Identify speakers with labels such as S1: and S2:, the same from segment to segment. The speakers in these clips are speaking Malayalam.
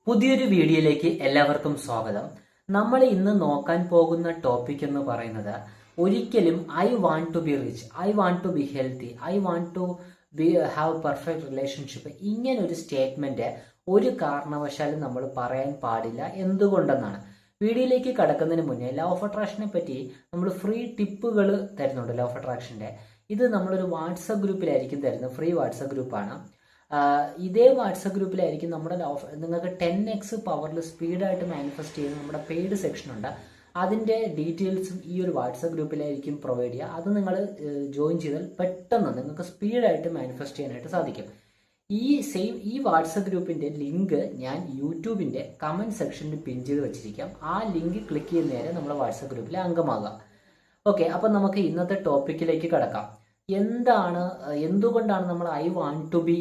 S1: പുതിയൊരു വീഡിയോയിലേക്ക് എല്ലാവർക്കും സ്വാഗതം. നമ്മൾ ഇന്ന് നോക്കാൻ പോകുന്ന ടോപ്പിക് എന്ന് പറയുന്നത് ഒരിക്കലും I want to be rich, I want to be healthy, I want to be have perfect relationship, ഇങ്ങനെ ഒരു സ്റ്റേറ്റ്മെന്റ് ഒരു കാരണവശാലും നമ്മൾ പറയാൻ പാടില്ല. എന്തുകൊണ്ടെന്നാണ് വീഡിയോയിലേക്ക് കടക്കുന്നതിന് മുന്നേ ലോ ഓഫ് അട്രാക്ഷനെ പറ്റി നമ്മൾ ഫ്രീ ടിപ്പുകൾ തരുന്നുണ്ട്. ലോ ഓഫ് അട്രാക്ഷന്റെ ഇത് നമ്മളൊരു വാട്സപ്പ് ഗ്രൂപ്പിലായിരിക്കും തരുന്നത്. ഫ്രീ വാട്സപ്പ് ഗ്രൂപ്പാണ്. ഇതേ വാട്സപ്പ് ഗ്രൂപ്പിലായിരിക്കും നമ്മുടെ നിങ്ങൾക്ക് 10x പവറിൽ സ്പീഡായിട്ട് മാനിഫെസ്റ്റ് ചെയ്യുന്ന നമ്മുടെ പെയ്ഡ് സെക്ഷൻ ഉണ്ട്. അതിൻ്റെ ഡീറ്റെയിൽസും ഈ ഒരു വാട്സപ്പ് ഗ്രൂപ്പിലായിരിക്കും പ്രൊവൈഡ് ചെയ്യുക. അത് നിങ്ങൾ ജോയിൻ ചെയ്താൽ പെട്ടെന്ന് നിങ്ങൾക്ക് സ്പീഡായിട്ട് മാനിഫെസ്റ്റ് ചെയ്യാനായിട്ട് സാധിക്കും. ഈ വാട്സപ്പ് ഗ്രൂപ്പിൻ്റെ ലിങ്ക് ഞാൻ യൂട്യൂബിൻ്റെ കമൻറ്റ് സെക്ഷനിൽ പിൻ ചെയ്ത് വെച്ചിരിക്കാം. ആ ലിങ്ക് ക്ലിക്ക് ചെയ്യുന്ന നേരെ നമ്മുടെ വാട്സപ്പ് ഗ്രൂപ്പിലെ അംഗമാകാം. ഓക്കെ, അപ്പം നമുക്ക് ഇന്നത്തെ ടോപ്പിക്കിലേക്ക് കടക്കാം. എന്തുകൊണ്ടാണ് നമ്മൾ ഐ വാണ്ട് ടു ബി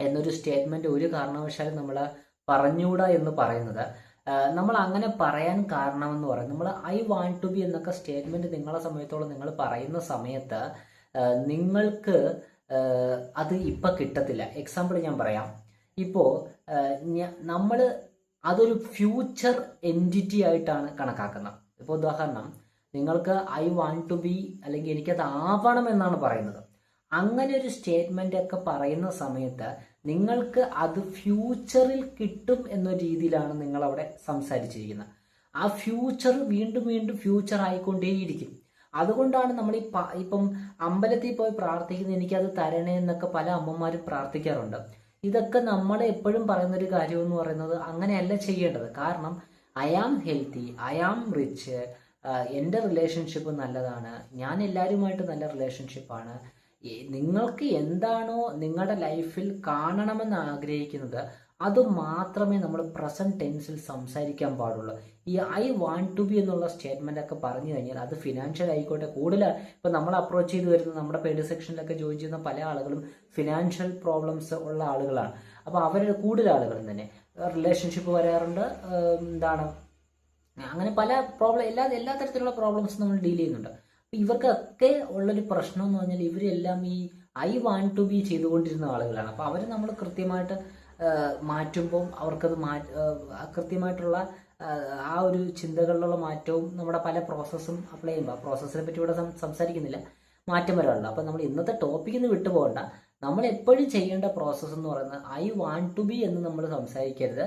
S1: എന്നൊരു സ്റ്റേറ്റ്മെന്റ് ഒരു കാരണവശാലും നമ്മൾ പറഞ്ഞുകൂടാ എന്ന് പറയുന്നത്? നമ്മൾ അങ്ങനെ പറയാൻ കാരണമെന്ന് പറയുന്നത്, നമ്മൾ ഐ വാണ്ട് ടു ബി എന്നൊക്കെ സ്റ്റേറ്റ്മെന്റ് നിങ്ങളെ സമയത്തോളം നിങ്ങൾ പറയുന്ന സമയത്ത് നിങ്ങൾക്ക് അത് ഇപ്പം കിട്ടത്തില്ല. എക്സാമ്പിൾ ഞാൻ പറയാം. ഇപ്പോൾ നമ്മൾ അതൊരു ഫ്യൂച്ചർ എൻറ്റിറ്റി ആയിട്ടാണ് കണക്കാക്കുന്നത്. ഇപ്പോൾ ഉദാഹരണം, നിങ്ങൾക്ക് ഐ വാണ്ട് ടു ബി അല്ലെങ്കിൽ എനിക്കത് ആവണം എന്നാണ് പറയുന്നത്. അങ്ങനെ ഒരു സ്റ്റേറ്റ്മെന്റ് ഒക്കെ പറയുന്ന സമയത്ത് നിങ്ങൾക്ക് അത് ഫ്യൂച്ചറിൽ കിട്ടും എന്ന രീതിയിലാണ് നിങ്ങൾ അവിടെ സംസാരിച്ചിരിക്കുന്നത്. ആ ഫ്യൂച്ചർ വീണ്ടും വീണ്ടും ഫ്യൂച്ചർ ആയിക്കൊണ്ടേയിരിക്കും. അതുകൊണ്ടാണ് നമ്മൾ ഇപ്പം അമ്പലത്തിൽ പോയി പ്രാർത്ഥിക്കുന്നത്, എനിക്കത് തരണേ എന്നൊക്കെ പല അമ്മമാരും പ്രാർത്ഥിക്കാറുണ്ട്. ഇതൊക്കെ നമ്മൾ എപ്പോഴും പറയുന്ന ഒരു കാര്യം എന്ന് പറയുന്നത് അങ്ങനെയല്ല ചെയ്യേണ്ടത്. കാരണം I am healthy, I am rich, എൻ്റെ റിലേഷൻഷിപ്പ് നല്ലതാണ്, ഞാൻ എല്ലാവരുമായിട്ട് നല്ല റിലേഷൻഷിപ്പാണ്. നിങ്ങൾക്ക് എന്താണോ നിങ്ങളുടെ ലൈഫിൽ കാണണമെന്ന് ആഗ്രഹിക്കുന്നത് അത് മാത്രമേ നമ്മൾ പ്രസന്റ് ടെൻസിൽ സംസാരിക്കാൻ പാടുള്ളൂ. ഈ ഐ വാണ്ട് ടു ബി എന്നുള്ള സ്റ്റേറ്റ്മെന്റ് ഒക്കെ പറഞ്ഞു കഴിഞ്ഞാൽ അത് ഫിനാൻഷ്യൽ ആയിക്കോട്ടെ, കൂടുതൽ ഇപ്പം നമ്മൾ അപ്രോച്ച് ചെയ്ത് വരുന്ന നമ്മുടെ പെയ്ഡ് സെക്ഷനിലൊക്കെ ജോയിൻ ചെയ്യുന്ന പല ആളുകളും ഫിനാൻഷ്യൽ പ്രോബ്ലംസ് ഉള്ള ആളുകളാണ്. അപ്പോൾ അവരുടെ കൂടുതൽ ആളുകളും തന്നെ റിലേഷൻഷിപ്പ് വരാറുണ്ട്. അങ്ങനെ പല പ്രോബ്ലം എല്ലാ തരത്തിലുള്ള പ്രോബ്ലംസ് നമ്മൾ ഡീൽ ചെയ്യുന്നുണ്ട്. ഇവർക്കൊക്കെ ഉള്ളൊരു പ്രശ്നം എന്ന് പറഞ്ഞാൽ ഇവരെല്ലാം ഈ ഐ വാണ്ട് ടു ബി ചെയ്തുകൊണ്ടിരുന്ന ആളുകളാണ്. അപ്പോൾ അവർ നമ്മൾ കൃത്യമായിട്ട് മാറ്റുമ്പോൾ അവർക്കത് കൃത്യമായിട്ടുള്ള ആ ഒരു ചിന്തകളിലുള്ള മാറ്റവും നമ്മുടെ പല പ്രോസസ്സും അപ്ലൈ ചെയ്യുമ്പോൾ, ആ പ്രോസസ്സിനെ പറ്റി ഇവിടെ സംസാരിക്കുന്നില്ല, മാറ്റം വരാറുണ്ട്. അപ്പോൾ നമ്മൾ ഇന്നത്തെ ടോപ്പിക്കിൽ നിന്ന് വിട്ടുപോകണ്ട. നമ്മൾ എപ്പോഴും ചെയ്യേണ്ട പ്രോസസ്സ് എന്ന് പറയുന്നത് ഐ വാണ്ട് ടു ബി എന്ന് നമ്മൾ സംസാരിക്കരുത്.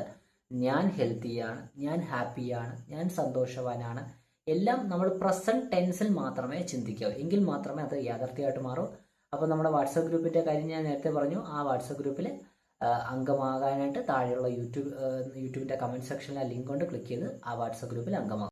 S1: ഞാൻ ഹെൽത്തിയാണ്, ഞാൻ ഹാപ്പിയാണ്, ഞാൻ സന്തോഷവാനാണ്, എല്ലാം നമ്മൾ പ്രസന്റ് ടെൻസിൽ മാത്രമേ ചിന്തിക്കാവൂ. എങ്കിൽ മാത്രമേ അത് യാഥാർത്ഥ്യമായിട്ട് മാറൂ. അപ്പോൾ നമ്മുടെ വാട്സപ്പ് ഗ്രൂപ്പിൻ്റെ കാര്യം ഞാൻ നേരത്തെ പറഞ്ഞു. ആ വാട്സപ്പ് ഗ്രൂപ്പിൽ അംഗമാകാനായിട്ട് താഴെയുള്ള യൂട്യൂബിൻ്റെ കമൻറ്റ് സെക്ഷനിൽ ആ ലിങ്ക് കൊണ്ട് ക്ലിക്ക് ചെയ്ത് ആ വാട്സപ്പ് ഗ്രൂപ്പിൽ അംഗമാകും.